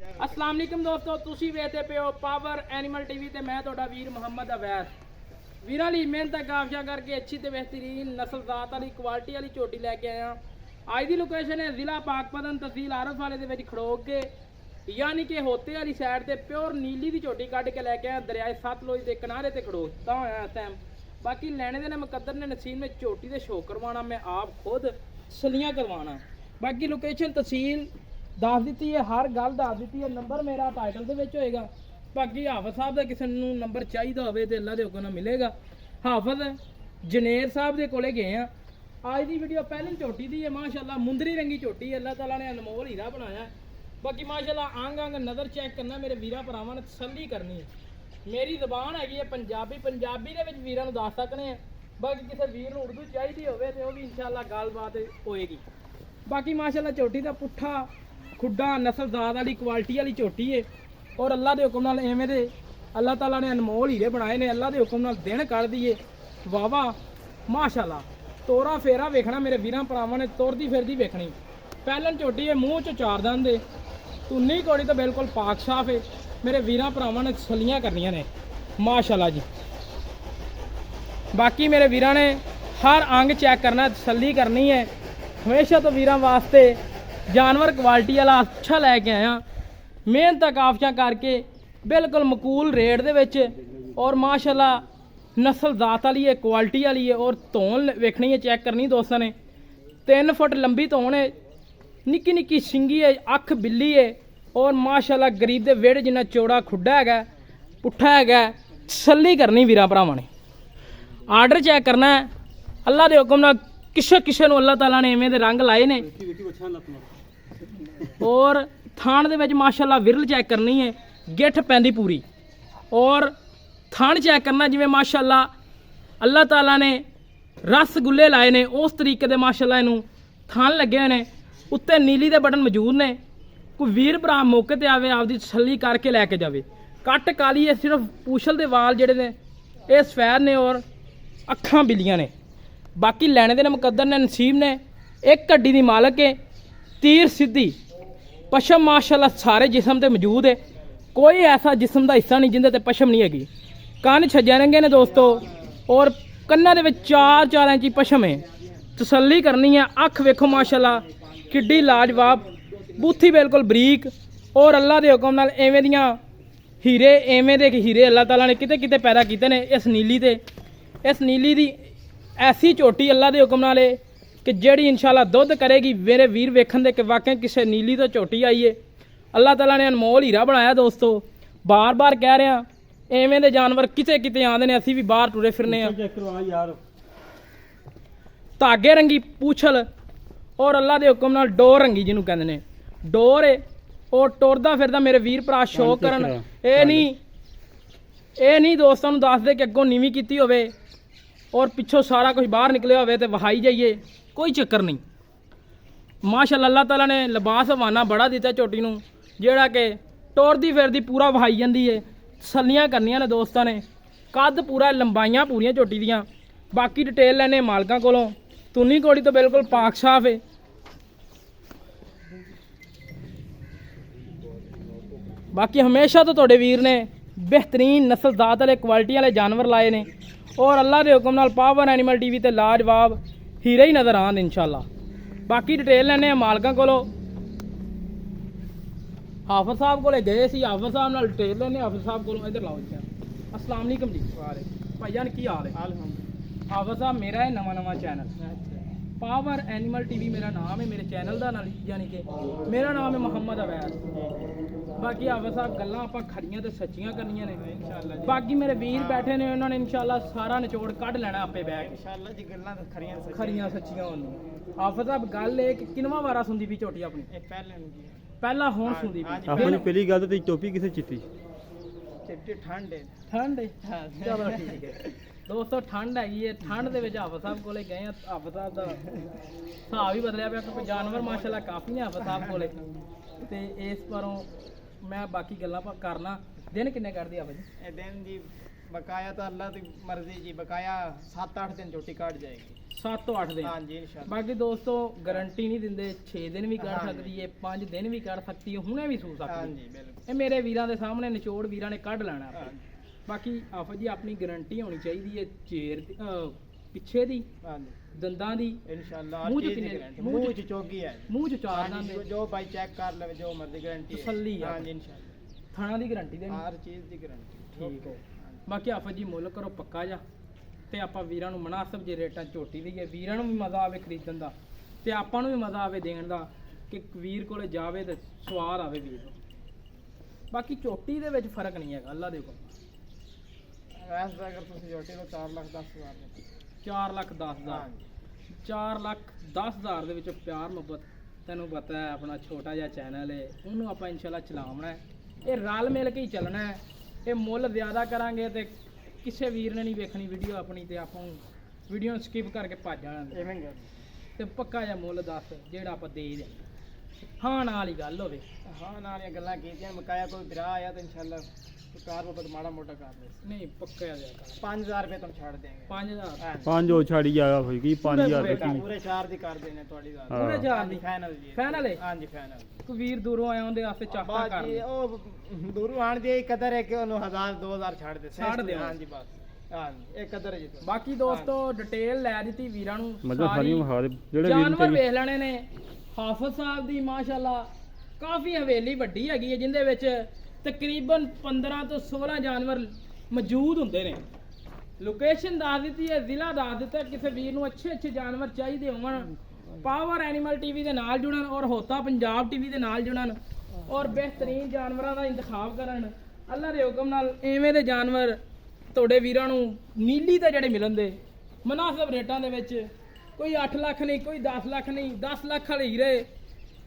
अस्सलाम वालेकुम दोस्तों, तुसी वेखदे पे हो पावर एनिमल टीवी ते मैं ਤੁਹਾਡਾ ਵੀਰ ਮੁਹੰਮਦ ਅਵੈਸ। ਵੀਰਾਂ ਲਈ ਮਿਹਨਤ ਕਾਫਸ਼ਾ ਕਰਕੇ ਅੱਛੀ ਤੇ ਬਿਹਤਰੀਨ ਨਸਲ ਜ਼ਾਤ ਵਾਲੀ ਕੁਆਲਿਟੀ ਵਾਲੀ ਝੋਟੀ ਲੈ ਕੇ ਆਇਆ। ਅੱਜ ਦੀ ਲੋਕੇਸ਼ਨ ਹੈ ਜ਼ਿਲ੍ਹਾ ਪਾਕਪਤਨ, ਤਹਿਸੀਲ ਆਰਫ ਵਾਲੇ ਦੇ ਵਿੱਚ ਖੜੋਕ ਕੇ, ਯਾਨੀ ਕਿ ਹੋਤੇ ਵਾਲੀ ਸਾਈਡ ਤੇ ਪਿਓਰ ਨੀਲੀ ਦੀ ਝੋਟੀ ਕੱਢ ਕੇ ਲੈ ਕੇ ਆਇਆ। ਦਰਿਆਏ ਸਤਲੁਜ ਦੇ ਕਿਨਾਰੇ ਤੇ ਖੜੋਤਾ ਹੋਇਆ ਇਸ ਟਾਈਮ। ਬਾਕੀ ਲੈਣੇ ਦੇ ਨੇ ਮੁਕੱਦਰ ਨੇ ਨਸੀਬ में ਝੋਟੀ ਦੇ ਸ਼ੋ ਕਰਵਾਉਣਾ, मैं आप खुद सलियां करवाना। बाकी लोकेशन तहसील दस दी है, हर गल दस दी है। नंबर मेरा टाइटल दे विच होएगा। बाकी हाफिज साहब का किसी नूं नंबर चाहिए होवे ते अल्लाह दे हुक्म नाल मिलेगा। हाफिज जनेर साहब दे कोले गए हैं। आज दी वीडियो पहली झोटी दी है, माशाअल्लाह मुंदरी रंगी झोटी है, अल्लाह ताला ने अनमोल हीरा बनाया। बाकी माशाअल्लाह आंग आंग नज़र चेक करना, मेरे वीरा भरावां ने तसल्ली करनी है। मेरी जबान हैगी है पंजाबी, पंजाबी दे विच वीरां नूं दस सकने हैं। बाकी किसी वीर नूं उर्दू चाहिए होवे ते ओह भी इंशाअल्लाह गलबात होएगी। बाकी माशाअल्लाह झोटी दा पुट्ठा खुड्डा नस्ल ज़ात वाली क्वालिटी वाली झोटी है और अल्लाह के हुक्म नाल एवें दे अल्लाह ताला ने अनमोल हीरे बनाए ने। अल्लाह के हुक्म नाल दिन कढ़ दिए वाह वाह माशाअल्लाह। तोरा फेरा वेखना मेरे वीरां भरावां ने, तुरदी फिरदी वेखनी। पहलन झोटी है, मूँह च चार दंद है, धुन्नी घोड़ी तो बिल्कुल पाक साफ है। मेरे वीरां भरावां ने तसल्लियां करनियां ने माशाअल्लाह जी। बाकी मेरे वीरां ने हर अंग चेक करना, तसल्ली करनी है। हमेशा तो वीरां वास्ते जानवर क्वालिटी वाला अच्छा लैके आया, मेहनत काफशा करके बिल्कुल मकूल रेट दे विच। और माशाअल्लाह नस्ल ज़ात वाली है, क्वालिटी वाली है। और धौन वेखनी है, चेक करनी दोस्तों ने। 3 फुट लंबी धौन है, निक्की निक्की सिंगी है, अख बिल्ली है। और माशाअल्लाह गरीब दे वेड़ जिन्ना चौड़ा खुड्डा है, पुट्ठा है। तसल्ली करनी वीरां भरावां ने, आर्डर चेक करना है। अल्लाह के हुक्म नाल किसे किसे नूं अल्लाह ताला ने इवें दे रंग लाए ने। और थान दे विच माशाअल्लाह विरल चेक करनी है, गिठ पैंदी पूरी। और थान चेक करना जिवें माशाअल्लाह अल्लाह ताला ने रसगुल्ले लाए ने, उस तरीके दे माशाअल्लाह इनू थान लगे हुए ने। उत्ते नीली दे बटन मौजूद ने। कोई वीर भरा मौके ते आवे, आपदी तसल्ली करके लैके जावे। कट काली है, सिर्फ पूछल दे वाल जेड़े ने ये सफेद ने और अखां बिल्लियां ने। बाकी लैने दे मुकद्दर ने, नसीब ने। एक हड्डी दी मालक है, तीर सीधी पशम माशाअल्लाह सारे जिस्म ते मौजूद है। कोई ऐसा जिस्म का हिस्सा नहीं जिंदे ते पशम नहीं हैगी। कन्न छज्जे रंगे ने दोस्तों, और कन्ना दे विच 4-4 इंची पशम है। तसल्ली करनी है। अख वेखो माशाअल्लाह किड्डी लाजवाब, बूथी बिल्कुल बरीक। और अल्लाह के हुक्म नाल एवें दियां हीरे, एवें दे हीरे अल्लाह ताला ने किते किते पैदा कीते ने। इस नीली ते इस नीली दी ऐसी झोटी अल्लाह के हुक्म नाल कि जेड़ी इंशाअल्लाह दुध करेगी। मेरे वीर वेखन दे कि वाकई किसी नीली तो झोटी आई है। अल्लाह ताला ने अनमोल हीरा बनाया दोस्तों। बार बार कह रहे हैं, एवें दे जानवर किते किते आंदे ने, असीं भी बाहर टुरे फिरने आ। धागे रंगी पूछल और अल्लाह के हुक्म नाल डोर रंगी जिन्हों कहंदे ने, डोर है। और टुरदा फिरदा मेरे वीर भरा शौक करन। ये नहीं दोस्तों नूं दस दे कि अगों नीवी कीती होवे और पिछों सारा कुछ बाहर निकले होवे ते वहाई जाइए, कोई चक्कर नहीं। माशाअल्लाह अल्लाह ताला ने लिबास हवाना बड़ा दिता झोटी नूं, जेड़ा कि टुरदी फिरदी पूरा वहाई जाती है। तसल्लियां करनियां ने दोस्तों ने। कद पूरा, लंबाइयां पूरियां झोटी दियां। बाकी डिटेल लैने मालकां कोलों। तुन्नी घोड़ी तो बिल्कुल पाक साफ है। बाकी हमेशा तो तुहाडे वीर ने बेहतरीन नस्ल ज़ात वाले क्वालिटी वाले जानवर लाए ने। और अल्लाह के हुक्म नाल पावर एनिमल टीवी ते लाजवाब हीरे ही नज़र आन इंशाअल्लाह। बाकी डिटेल लैने मालकां कोलों। हाफिज साहब कोले गए सी, हाफिज साहब नाल डिटेल लैने हाफिज साहब कोलों। इधर लाओ जी। अस्सलाम वालेकुम जी। भाईजान की हाल है? हाफिज साहब मेरा है नवा चैनल पावर एनिमल टीवी मेरा नाम है। मेरे चैनल का नाम यानी कि मेरा नाम है मुहम्मद अवैस। बाकी हाफिज साहब गल्लां आपां खड़ियां ते सच्चियां करनियां ने इंशाअल्लाह। बाकी मेरे वीर बैठे ने, उन्होंने इंशाअल्लाह सारा निचोड़ कढ़ लेना आपे बैठ इंशाअल्लाह जी। गल्लां ते खड़ियां सच्चियां होणियां। हाफिज साहब गल है कि किनवा वारा सुनदी भी झोटी अपनी? पहला हुण सुनदी भी। अपनी पहली गल ते टोपी किसे चिट्टी ठंड है। चलो ठीक है दोस्तों, ठंड हैगी है। ठंड दे विच हाफिज साहब कोले गए। हाफिज साहब दा हिसाब ही बदलिया पिया क्योंकि जानवर माशाअल्लाह काफ़ी ने हाफिज साहब कोले। ते इस परों मैं बाकी गल्लां करना। दिन किन्ने कढ़दी हाफिज जी? दिन जी बकाया तो अल्लाह की मर्जी जी, बकाया 7-8 दिन झोटी काट जाएगी। 7 ਤੋਂ 8 ਦਿਨ हाँ जी इंशाल्लाह। ਬਾਕੀ ਦੋਸਤੋ ਗਾਰੰਟੀ ਨਹੀਂ ਦਿੰਦੇ 6 ਦਿਨ ਵੀ ਕੱਢ ਹਾਂਜੀ। ਸਕਦੀ ਹੈ 5 ਦਿਨ ਵੀ ਕੱਢ ਸਕਦੀ ਹੈ ਹੁਣੇ ਵੀ ਸੂ हाँ ਸਕਦੀ जी बिल्कुल। ਹੈ। ਇਹ ਮੇਰੇ ਵੀਰਾਂ ਦੇ ਸਾਹਮਣੇ ਨਿਚੋੜ ਵੀਰਾਂ ਨੇ ਕੱਢ ਲੈਣਾ हाँ ਆਪੇ। जी ਬਾਕੀ ਆਫਤ ਜੀ ਆਪਣੀ ਗਾਰੰਟੀ ਹੋਣੀ ਚਾਹੀਦੀ ਹੈ ਚੇਰ ਦੀ, ਪਿੱਛੇ ਦੀ, हाँ जी ਦੰਦਾਂ ਦੀ, इंशाल्लाह। मुंह हर च चीज की किन्ने- गारंटी, मुंह मुंह च- च चौकी है। ਮੂੰਹ ਚ ਚਾਰ हाँ ਦੰਦ जी, जो भाई चेक कर ले, जो मर्जी गारंटी है। तसल्ली है। हाँ जी इंशाल्लाह। ਥਾਣਾ ਦੀ ਗਾਰੰਟੀ ਦੇਣੀ। हर चीज की गारंटी। ਠੀਕ ਹੈ। ਬਾਕੀ ਆਫਤ ਜੀ ਮੁੱਲ ਕਰੋ ਪੱਕਾ ਜਾ ਤੇ ਆਪਾਂ ਵੀਰਾਂ ਨੂੰ ਮੁਨਾਸਬ ਜੇ ਰੇਟਾਂ 'ਚ ਝੋਟੀ ਦਈਏ, ਵੀਰਾਂ ਨੂੰ ਵੀ ਮਜ਼ਾ ਆਵੇ ਖਰੀਦਣ ਦਾ ਤੇ ਆਪਾਂ ਨੂੰ ਵੀ ਮਜ਼ਾ ਆਵੇ ਦੇਣ ਦਾ ਕਿ ਵੀਰ ਕੋਲੇ ਜਾਵੇ ਤੇ ਸਵਾਦ ਆਵੇ ਵੀਰ ਨੂੰ। ਬਾਕੀ ਝੋਟੀ ਦੇ ਵਿੱਚ ਫਰਕ ਨਹੀਂ ਹੈਗਾ ਅੱਲਾ ਦੇ ਹੁਕਮ ਨਾਲ। वैसे अगर तुम झोटी तो 4,10,000 में। 4,10,000 हाँ जी 4,10,000 ਦੇ ਵਿੱਚ ਪਿਆਰ ਮੁਹੱਬਤ ਤੈਨੂੰ ਪਤਾ ਹੈ ਆਪਣਾ ਛੋਟਾ ਜਿਹਾ ਚੈਨਲ ਹੈ ਉਹਨੂੰ ਆਪਾਂ ਇਨਸ਼ਾਅੱਲਾ ਚਲਾਉਣਾ ਹੈ। ਇਹ ਰਲ ਮਿਲ ਕੇ ਹੀ ਚੱਲਣਾ ਹੈ। ਇਹ ਮੁੱਲ ਜ਼ਿਆਦਾ ਕਰਾਂਗੇ ਤੇ ਕਿਸੇ ਵੀਰ ਨੇ ਨਹੀਂ ਵੇਖਣੀ ਵੀਡੀਓ ਆਪਣੀ ਤੇ ਆਪਾਂ ਵੀਡੀਓ ਸਕਿਪ ਕਰਕੇ ਭੱਜ ਜਾਣਾ एवं कर। ਤੇ ਪੱਕਾ ਜਿਹਾ ਮੁੱਲ ਦੱਸ ਜਿਹੜਾ ਆਪਾਂ ਦੇ ਦੇ ਹਾਂ ਨਾਲ ਹੀ ਗੱਲ ਹੋਵੇ। हाँ ना ये गल्ला कीतियां, बकाया कोई बिरा आया तो इंशाल्लाह तो कार वो माड़ा मोटा कर दे। ਨਹੀਂ ਪੱਕਾ ਜਿਹਾ ਕਰ 5,000 रुपए तुम छाड़ देंगे। 5,000 हाँ जी। 5 ਉਹ ਛਾੜੀ ਆ ਹੋਏਗੀ 5,000 ਪੂਰੇ ਰੁਪਏ पूरे 4 दी कर देने थोड़ी हाँ। ਪੂਰੇ हाँ ਚਾਰ जी ਦੀ फाइनल जी। ਫਾਈਨਲ ਹੈ। हाँ जी फाइनल। ਕੋਈ ਵੀਰ ਦੂਰੋਂ ਆਇਆ ਉਹਦੇ ਵਾਸਤੇ ਚਾਹਤਾ बात ਕਰ जी ਦੇ। ओ दूर आण दी कदर है कि उन्हों 1,000-2,000 छाड़ दे। छाड़ दे। हाँ जी बस। हाँ जी एक कदर है जी तो। ਬਾਕੀ ਦੋਸਤੋ ਡਿਟੇਲ ਲੈ ਦਿੱਤੀ ਵੀਰਾਂ ਨੂੰ ਮਤਲਬ ਸਾਰੀ। ਸਾਰੀਆਂ ਵਿਖਾ ਦੇ ਜਿਹੜੇ ਵੀਰ ਜਾਨਵਰ ਨੂੰ ਵੇਖ ਲੈਣੇ ਨੇ। ਹਾਫਿਜ਼ ਸਾਹਿਬ ਦੀ ਮਾਸ਼ਾਅੱਲਾ ਕਾਫੀ ਹਵੇਲੀ ਵੱਡੀ ਹੈਗੀ ਹੈ ਜਿੰਦੇ ਵਿੱਚ ਤਕਰੀਬਨ 15 ਤੋਂ 16 ਜਾਨਵਰ ਮੌਜੂਦ ਹੁੰਦੇ ਨੇ। ਲੋਕੇਸ਼ਨ ਦੱਸ ਦਿੱਤੀ ਹੈ, ਜ਼ਿਲ੍ਹਾ ਦੱਸ ਦਿੱਤਾ। ਕਿਸੇ ਵੀਰ ਨੂੰ ਅੱਛੇ ਜਾਨਵਰ ਚਾਹੀਦੇ ਹੋਣ ਪਾਵਰ ਐਨੀਮਲ ਟੀਵੀ ਦੇ ਨਾਲ ਜੁੜਨ ਔਰ ਹੋਤਾ ਪੰਜਾਬ ਟੀਵੀ ਦੇ ਨਾਲ ਜੁੜਨ ਔਰ ਬਿਹਤਰੀਨ ਜਾਨਵਰਾਂ ਦਾ ਇੰਤਖਾਬ ਕਰਨ। ਅੱਲਾ ਦੇ ਹੁਕਮ ਨਾਲ ਐਵੇਂ ਦੇ ਜਾਨਵਰ ਤੁਹਾਡੇ ਵੀਰਾਂ ਨੂੰ ਨੀਲੀ ਤੇ ਜਿਹੜੇ ਮਿਲਣ ਦੇ ਮੁਨਾਸਬ ਰੇਟਾਂ ਦੇ ਵਿੱਚ ਕੋਈ 8 ਲੱਖ ਨਹੀਂ, ਕੋਈ 10 ਲੱਖ ਨਹੀਂ, 10 ਲੱਖ ਵਾਲੇ ਹੀਰੇ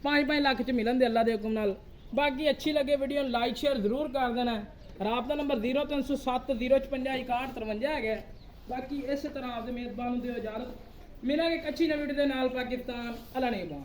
5-5 ਲੱਖ ਚ ਮਿਲਣ ਦੇ ਅੱਲਾ ਦੇ ਹੁਕਮ ਨਾਲ। ਬਾਕੀ ਅੱਛੀ ਲੱਗੇ ਵੀਡੀਓ ਨੂੰ ਲਾਈਕ ਸ਼ੇਅਰ ਜ਼ਰੂਰ ਕਰ ਦੇਣਾ। ਰਾਬਤਾ ਨੰਬਰ 0307 056 6153 ਹੈਗਾ। ਬਾਕੀ ਇਸੇ ਤਰ੍ਹਾਂ ਆਪਦੇ ਮੇਜ਼ਬਾਨ ਨੂੰ ਦਿਓ ਇਜਾਜ਼ਤ। ਮਿਲਾਂਗੇ ਇੱਕ ਅੱਛੀ ਨਵੀਂ ਵੀਡੀਓ ਦੇ ਨਾਲ। ਪਾਕਿਸਤਾਨ ਅੱਲਾ ਨੇ ਬਾਨ।